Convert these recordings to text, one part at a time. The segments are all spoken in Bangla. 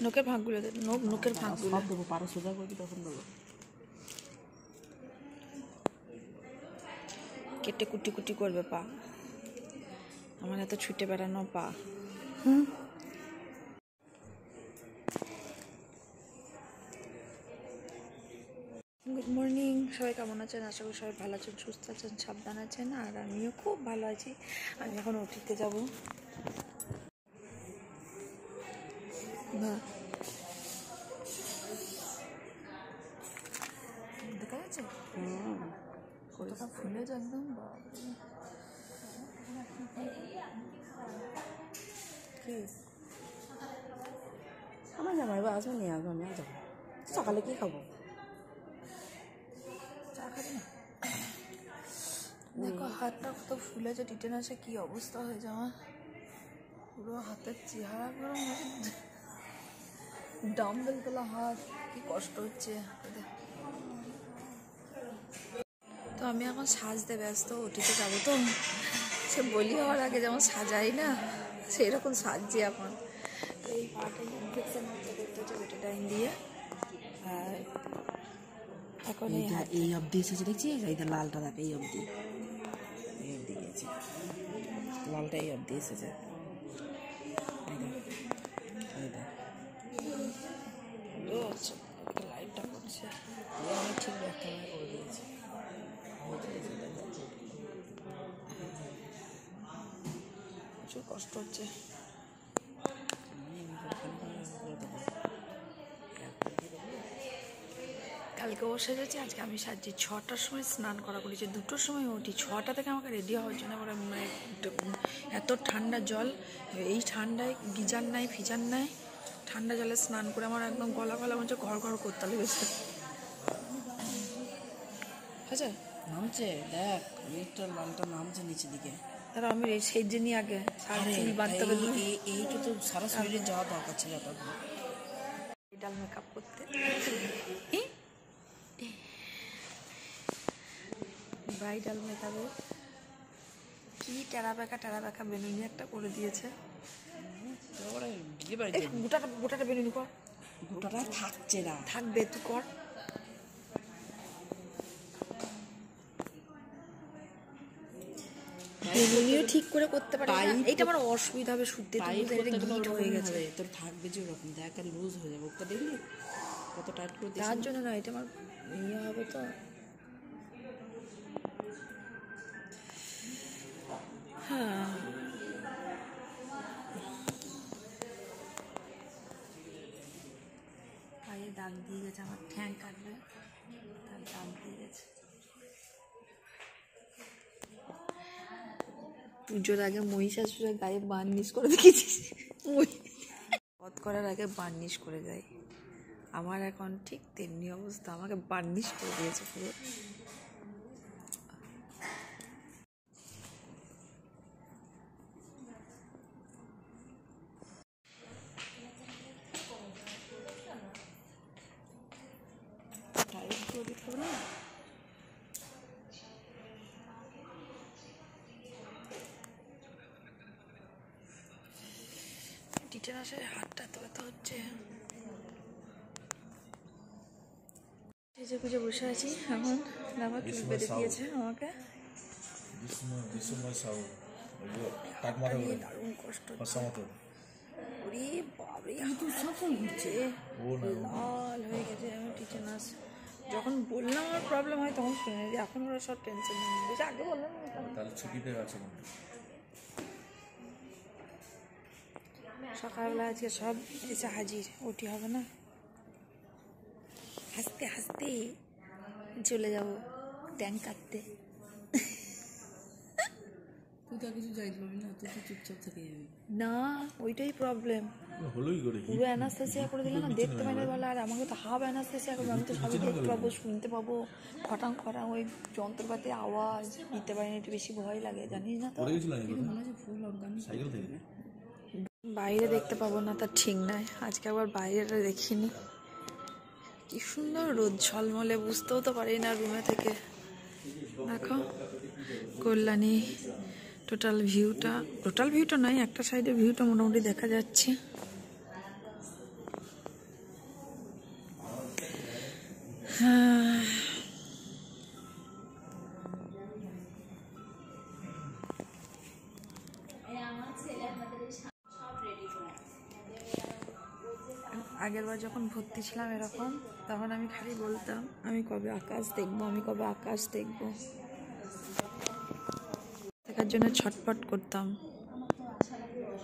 নোকের ভাগগুলো নোকের ভাগগুলো সব দেবো, পারো সোজা করবি তখন দেবো। কেটে কুটি কুটি করবে পা, আমার এত ছুটে বেড়ানো পা। গুড মর্নিং, সবাই কেমন আছেন? আশা করি সবাই ভালো আছেন, সুস্থ আছেন, সাবধান আছেন। আর আমিও খুব ভালো আছি। আমি এখন ওটিতে যাব। দেখা যাচ্ছে কতটা ফুলে যায় একদম। আমার জামাই বা আসবে নিয়ে আসবো, আমি আর যাবো। সকালে কি খাবো? চা খাবি না? দেখো হাতটা কত ফুলেছে, টিটেনাসে কি অবস্থা হয়েছে আমার। পুরো হাতের চেহারা পুরো ডাম্বেল তোলা হাত, কি কষ্ট হচ্ছে। তো আমি এখন সাজতে ব্যস্ত, ওটিতে যাবো তো। সে বলি হওয়ার আগে যেমন সাজাই না, সেই রকম সাজছি এখন। তো এই পাটা ইনফেকশন করতে হচ্ছে বেটাডাইন দিয়ে। আর এখন এই অবধি এসেছে দেখছিস, এই লালটা দেখ, এই অবধি গেছে, লালটা এই অবধি এসেছে। লাইটটা করছে, আমি ঠিক ব্যাখ্যা করে দিয়েছি। প্রচুর কষ্ট হচ্ছে। কালকে ও সেজেছে, আজকে আমি সাজছি। 6টার সময় স্নান করা করেছি, 2টোর সময় উঠি। 6টা থেকে আমাকে রেডি হওয়ার জন্য মানে এত ঠান্ডা জল, এই ঠান্ডায় গিজার নাই ফিজার নাই, ঠান্ডা জলে স্নান করে আমার একদম গলা ফলা মনে হচ্ছে ঘর ঘর করতে লেগেছে। আচ্ছা নামছে দেখ, মিটার লালটা নামছে নিচের দিকে। তারা আমি সেই জন্যই আগে বাঁধতে হবে। এইটা তো সারা শরীরে যাওয়া দরকার ছিল তখন ডাল মেকআপ করতে। ব্রাইডাল মেকআপে কি টেরা বেঁকা বেনুনি একটা করে দিয়েছে। গোটাটা বেনুনি কর। গোটাটা থাকছে না, থাকবে, তুই কর। বেনুনিও ঠিক করে করতে পারি না, এইটা আমার অসুবিধা হবে শুদ্ধ হয়ে গেছে। তোর থাকবে যে ওরকম দেখ, আর লুজ হয়ে যাবে। ওটা দেখলি কত টাইট করে, তার জন্য না, এটা আমার ইয়ে হবে তো। হ্যাঁ, পায়ে দাগ দিয়ে গেছে, আমার ঠ্যাং কাটবে তার দাগ দিয়ে গেছে। পুজোর আগে মহিষাসুরের গায়ে বার্নিশ করে দেখেছিস? বধ করার আগে বার্নিশ করে দেয়। আমার এখন ঠিক তেমনি অবস্থা, আমাকে বার্নিশ করে দিয়েছে পুরো। টিটেনাসের হাতটা এত ব্যথা হচ্ছে। সেজে গুজে বসে আছি এখন। আবার চুল বেঁধে দিয়েছে আমাকে। দারুণ কষ্ট হচ্ছে। ওরে বাবরে, লাল হয়ে গেছে আমার টিটেনাস। যখন বললাম আমার প্রবলেম হয় তখন শুনে, এখন ওরা সব টেনশন নিয়ে আগে বললাম ছুটিতে গেছে। সকালবেলা আজকে সব এসে হাজির, ওটি হবে না। হাসতে হাসতে চলে যাব ট্যাঙ্ক কাটতে। তুই তো কিছু যাইতে পারবি না, তুই তো চুপচাপ থেকে যাবি। না, ওইটাই প্রবলেম। পুরো অ্যানাস্থেসিয়া করে দিলে না, দেখতে পাই না ভালো। আর আমাকে তো হাফ অ্যানাস্থেসিয়া করবে, আমি তো সবই দেখতে পাবো, শুনতে পাবো, খটাং খটাং ওই যন্ত্রপাতির আওয়াজ দিতে পারি না, একটু বেশি ভয় লাগে, জানিস না তো। বাইরে দেখতে পাবো না তার ঠিক নাই, আজকে আবার বাইরেটা দেখিনি। কি সুন্দর রোদ ঝলমলে, বুঝতেও তো পারি না রুমে থেকে। দেখো কল্যাণী টোটাল ভিউটা নয়, একটা সাইডের ভিউটা মোটামুটি দেখা যাচ্ছে। আগেরবার যখন ভর্তি ছিলাম এরকম, তখন আমি খালি বলতাম আমি কবে আকাশ দেখবো, আমি কবে আকাশ দেখবো, দেখার জন্য ছটফট করতাম।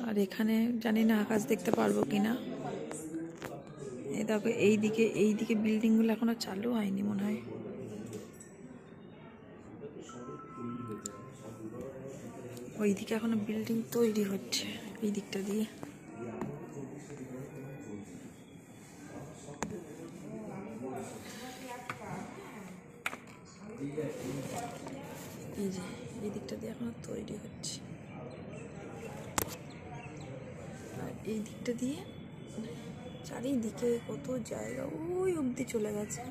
আর এখানে জানি না আকাশ দেখতে পারবো কিনা। এই দেখো এইদিকে বিল্ডিংগুলো এখনো চালু হয়নি মনে হয়। ওইদিকে এখনো বিল্ডিং তৈরি হচ্ছে এই দিকটা দিয়ে। এই যে এই দিকটা দিয়ে এখনো তৈরি হচ্ছে, আর এই দিকটা দিয়ে চারিদিকে কত জায়গা ওই অবধি চলে গেছে।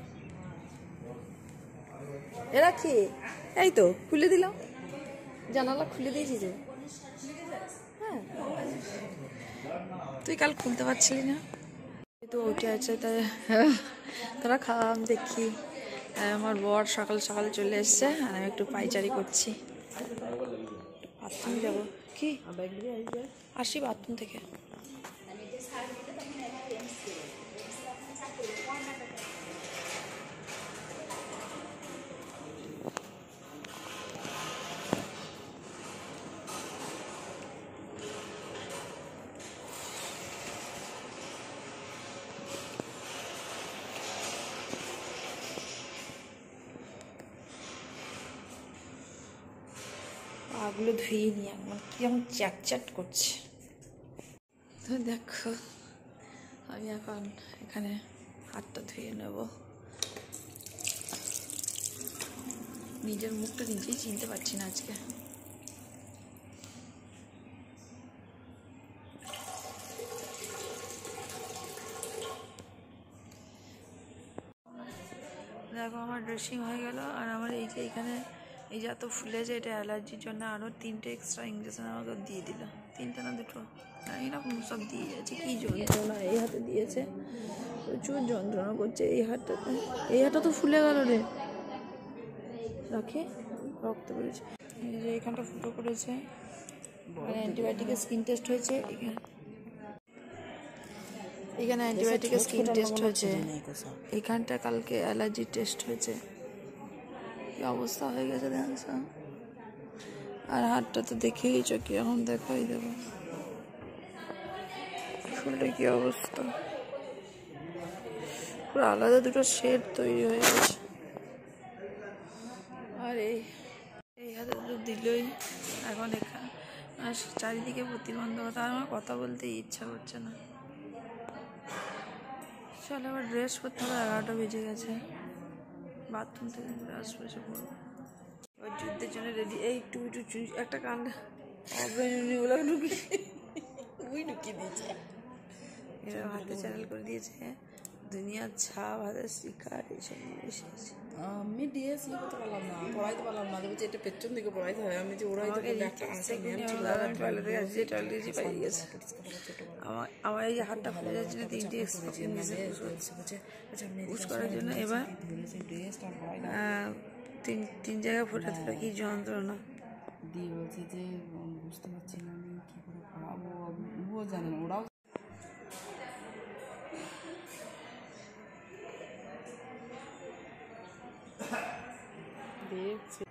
এরা কি? এই তো খুলে দিলাম, জানালা খুলে দিয়েছি যে। হ্যাঁ, তুই কাল খুলতে পারছিলি না, তো ওইটা আছে। তাই তোরা খাওয়া দেখি। আমার বর সকাল সকাল চলে এসছে আর আমি একটু পাইচারি করছি। বাথরুম যাবো কি? আসি বাথরুম থেকে। পাগুলো ধুয়ে নিয়ে একবার কিরকম চ্যাটচ্যাট করছে। তো দেখো আমি এখন এখানে হাতটা ধুয়ে নেব। নিজের মুখটা নিজেই চিনতে পারছি না আজকে। দেখো আমার ড্রেসিং হয়ে গেল, আর আমার এই যে এখানে এই যে এত ফুলেছে, এটা অ্যালার্জির জন্য আরও 3টে এক্সট্রা ইঞ্জেকশন আমাকে দিয়ে দিল। 3টে না 2টো, এইরকম সব দিয়ে যাচ্ছে। কী যন্ত্রণা এই হাতে দিয়েছে, প্রচুর যন্ত্রণা করছে এই হাতটাতে। এই হাতটা তো ফুলে গেল রে, রাখে রক্ত পড়েছে। এই যে এখানটা ফুটো করেছে, অ্যান্টিবায়োটিকের স্কিন টেস্ট হয়েছে। এখানে অ্যান্টিবায়োটিকের স্কিন টেস্ট হয়েছে, এখানটা কালকে অ্যালার্জি টেস্ট হয়েছে। কি অবস্থা হয়ে গেছে দেখো। আর হাতটা তো দেখেই চোখে এখন দেখাই দেবো শুনলে কি অবস্থা। পুরো আলাদা দুটো শেড তৈরি হয়ে গেছে। আর এই হাতে তো দিলই এখন এখানে চারিদিকে প্রতিবন্ধকতা, আর আমার কথা বলতে ইচ্ছা করছে না। চল আবার ড্রেস করতে হবে, 11টা বেজে গেছে। বাথরুম থেকে ব্রাশ বসে পড়বো, এবার যুদ্ধের জন্য রেডি। এই একটু একটা কান ওগুলো ঢুকিয়ে দিয়েছে। এরা হাতে চ্যানেল করে দিয়েছে দুনিয়ার ছাপ, হাতের শিকার এইসব নিয়ে এসেছে। আমি দিয়েছি করতে পারলাম না, পড়াইতে পারলাম না। দেখছি এটা পেছন দিকে পড়াইতে হয়। আমি যে ওরাই তো আমার এই যে হাতটা খুলে যাচ্ছে না, 3টে ইউজ করার জন্য। এবার তিন জায়গায় ফোটাতে কি যন্ত্রণা দিয়ে বলছে যে বুঝতে পারছি না আমি কী করে পড়াবো, ও জানে না, ওরাও দেখছে।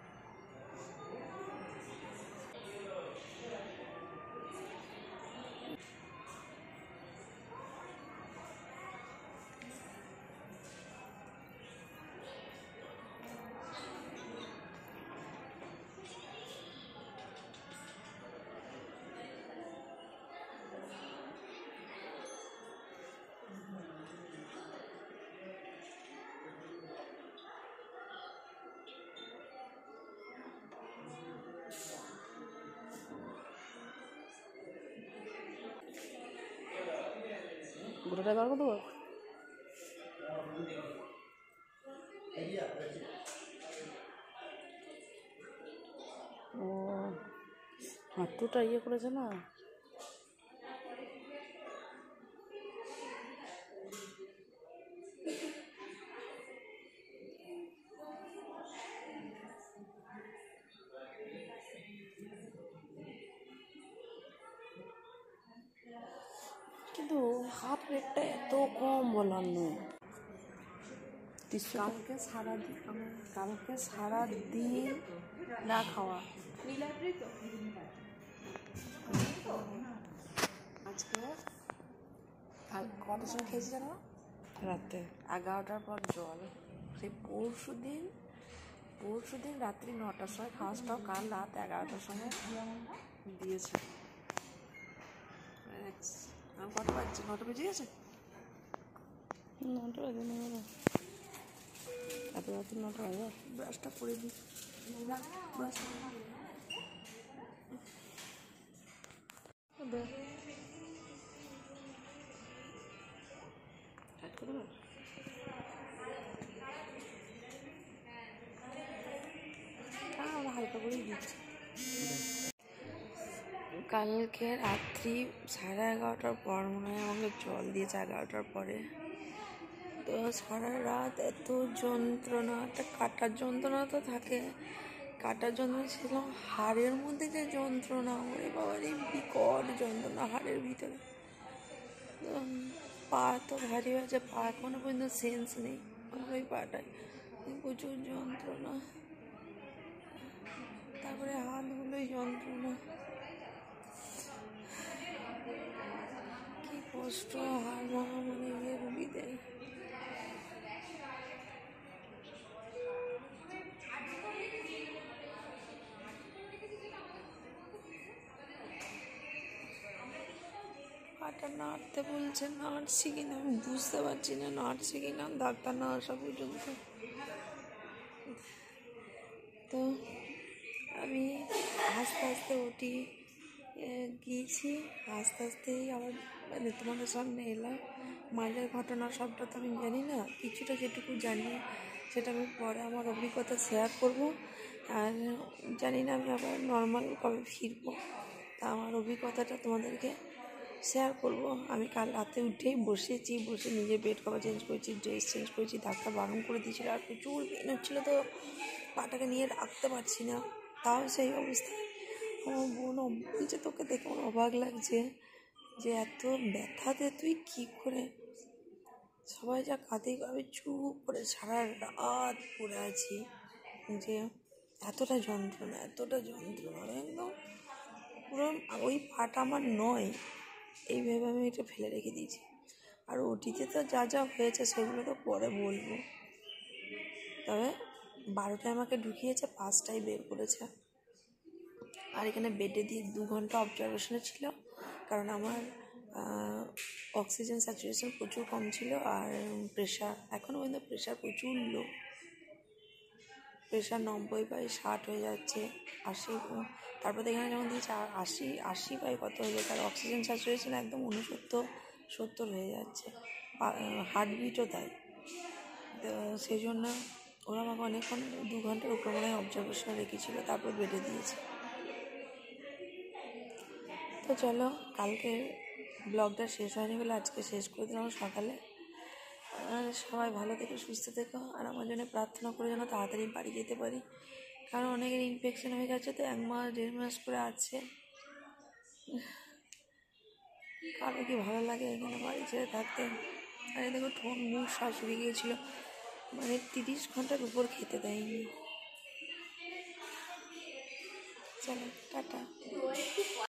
গোটাটা বার করে দেবো। ও হাঁটুটা ইয়ে করেছে না। কিন্তু খাট রেটটা এত কম বলার নয়। কালকে সারাদিন না খাওয়া, আজকে কটার সময় খেয়েছি জানো? রাতে 11টার পর জল। সেই পরশু দিন রাত্রি 9টার সময় খাওয়াটাও কাল রাত 11টার সময় দিয়েছে। আমি কটা বাজছে? 9টা বেজে গেছে। এত রাত্রি 9টা বাজে। ব্রাশটা করে দিই। আমরা হালকা করেই দিচ্ছি। কালকে রাত্রি 11:30টার পর মনে হয় আমাকে জল দিয়েছে, 11টার পরে। তো সারা রাত এত যন্ত্রণা, একটা কাটার যন্ত্রণা তো থাকে, কাটার যন্ত্রণা ছিল, হাড়ের মধ্যে যে যন্ত্রণা, ওরে বাবার এই বিকট যন্ত্রণা হাড়ের ভিতরে। পা তো ভারী হয়েছে, পা এখনো পর্যন্ত সেন্স নেই আমার ওই পাটায়, প্রচুর যন্ত্রণা। তারপরে হাতগুলোই যন্ত্রণা, কি কষ্ট হাড় ভাঙা মানে গিয়ে রুগীদের। পাটা নাড়তে বলছে, নাড়ছি কিনা আমি বুঝতে পারছি না, নাড়ছি কিনা, ডাক্তার না আসা পর্যন্ত। তো আমি আস্তে আস্তে গিয়েছি, আস্তে আস্তেই আবার মানে তোমাদের সামনে এলাম। মাঝের ঘটনা সবটা তো আমি জানি না, কিছুটা যেটুকু জানি সেটা আমি পরে আমার অভিজ্ঞতা শেয়ার করব। আর জানি না আমি আবার নর্মাল কবে ফিরবো, তা আমার অভিজ্ঞতাটা তোমাদেরকে শেয়ার করব। আমি কাল রাতে উঠেই বসে নিজের বেড কভার চেঞ্জ করেছি, ড্রেস চেঞ্জ করেছি। ডাক্তার বারণ করে দিয়েছিল, আর প্রচুর পেন হচ্ছিলো, তো পাটাকে নিয়ে রাখতে পারছি না, তাও সেই অবস্থায়। আমার বোন বলছে, তোকে দেখে আমার অবাক লাগছে যে এত ব্যথাতে তুই কী করে। সবাই যা কাঁদে, আমি চুপ করে সারা রাত পড়ে আছি, যে এতটা যন্ত্রণা একদম পুরো ওই পাটা আমার নয় এই ভেবে আমি এটা ফেলে রেখে দিয়েছি। আর ওটিতে তো যা যা হয়েছে সেগুলো তো পরে বলবো। তবে 12টায় আমাকে ঢুকিয়েছে, 5টায় বের করেছে। আর এখানে বেডে দিয়ে 2 ঘন্টা অবজারভেশনে ছিল, কারণ আমার অক্সিজেন স্যাচুরেশন প্রচুর কম ছিল, আর প্রেশার এখনও পর্যন্ত প্রেশার প্রচুর লো, প্রেশার 90/60 হয়ে যাচ্ছে, 80। তারপর এখানে যেমন দিয়েছে 80 কত হয়ে যাচ্ছে, আর অক্সিজেন স্যাচুরেশন একদম 69-70 হয়ে যাচ্ছে, হার্টবিটও তাই। তো সেই জন্য ওরা আমাকে অনেকক্ষণ 2 ঘন্টার উপর মনে হয় অবজারভেশনে রেখেছিল, তারপর বেডে দিয়েছে। তো চলো, কালকে ব্লগটা শেষ হয়নি বলে আজকে শেষ করে দিলাম সকালে। আর সবাই ভালো থেকো, সুস্থ থেকো, আর আমার জন্য প্রার্থনা করে যেন তাড়াতাড়ি বাড়ি যেতে পারি, কারণ অনেকের ইনফেকশন হয়ে গেছে, তো 1 মাস 1.5 মাস করে আছে। কারো কি ভালো লাগে এখানে বাড়ি ছেড়ে থাকতে? আর এই দেখো ঠোঁট মুখ সব শুকিয়ে গিয়েছিলো, মানে 30 ঘন্টার উপর খেতে দেয়নি। চলো টাটা।